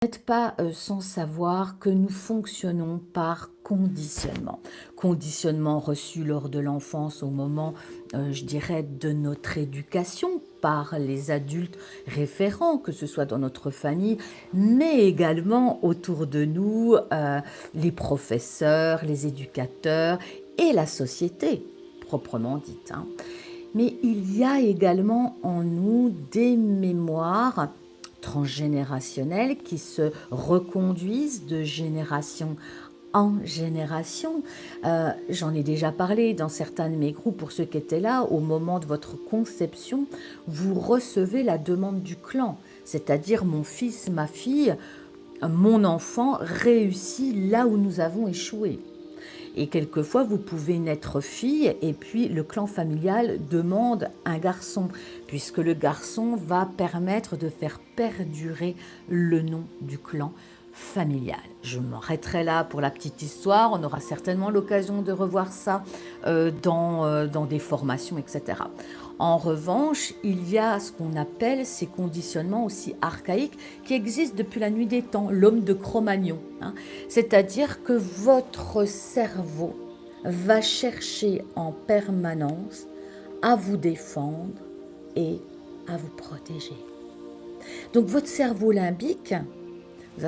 N'êtes pas sans savoir que nous fonctionnons par conditionnement. Conditionnement reçu lors de l'enfance au moment, je dirais, de notre éducation par les adultes référents, que ce soit dans notre famille, mais également autour de nous, les professeurs, les éducateurs et la société proprement dite, hein. Mais il y a également en nous des mémoires transgénérationnelles qui se reconduisent de génération en génération. J'en ai déjà parlé dans certains de mes groupes pour ceux qui étaient là. Au moment de votre conception, vous recevez la demande du clan, c'est-à-dire mon fils, ma fille, mon enfant réussit là où nous avons échoué. Et quelquefois, vous pouvez naître fille et puis le clan familial demande un garçon, puisque le garçon va permettre de faire perdurer le nom du clan familial. Je m'arrêterai là pour la petite histoire. On aura certainement l'occasion de revoir ça dans des formations, etc. En revanche, il y a ce qu'on appelle ces conditionnements aussi archaïques qui existent depuis la nuit des temps, l'homme de Cro-Magnon, hein. C'est-à-dire que votre cerveau va chercher en permanence à vous défendre et à vous protéger. Donc votre cerveau limbique,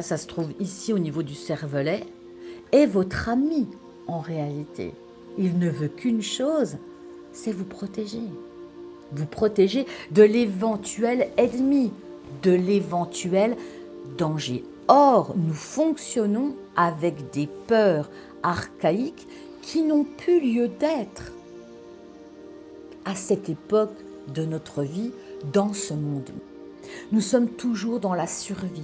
ça se trouve ici au niveau du cervelet, est votre ami en réalité. Il ne veut qu'une chose, c'est vous protéger. Vous protéger de l'éventuel ennemi, de l'éventuel danger. Or, nous fonctionnons avec des peurs archaïques qui n'ont plus lieu d'être à cette époque de notre vie, dans ce monde. Nous sommes toujours dans la survie,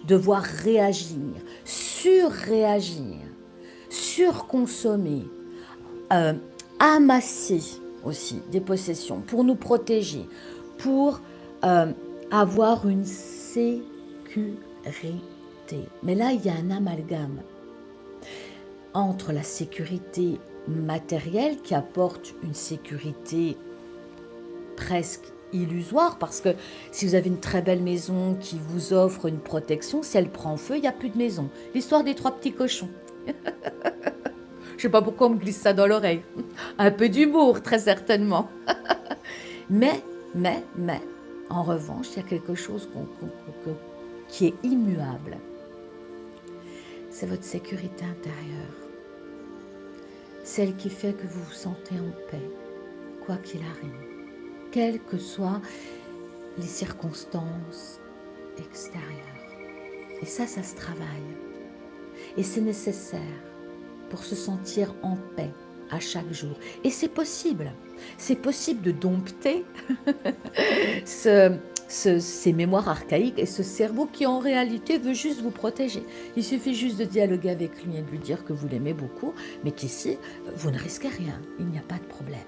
devoir réagir, surréagir, surconsommer, amasser aussi des possessions pour nous protéger, pour avoir une sécurité. Mais là, il y a un amalgame entre la sécurité matérielle qui apporte une sécurité presque illusoire, parce que si vous avez une très belle maison qui vous offre une protection, si elle prend feu, il n'y a plus de maison. L'histoire des 3 petits cochons. Je sais pas pourquoi on me glisse ça dans l'oreille. Un peu d'humour, très certainement. Mais, en revanche, il y a quelque chose qui est immuable. C'est votre sécurité intérieure. Celle qui fait que vous vous sentez en paix, quoi qu'il arrive. Quelles que soient les circonstances extérieures. Et ça se travaille. Et c'est nécessaire pour se sentir en paix à chaque jour. Et c'est possible. C'est possible de dompter ces mémoires archaïques et ce cerveau qui en réalité veut juste vous protéger. Il suffit juste de dialoguer avec lui et de lui dire que vous l'aimez beaucoup, mais qu'ici, vous ne risquez rien. Il n'y a pas de problème.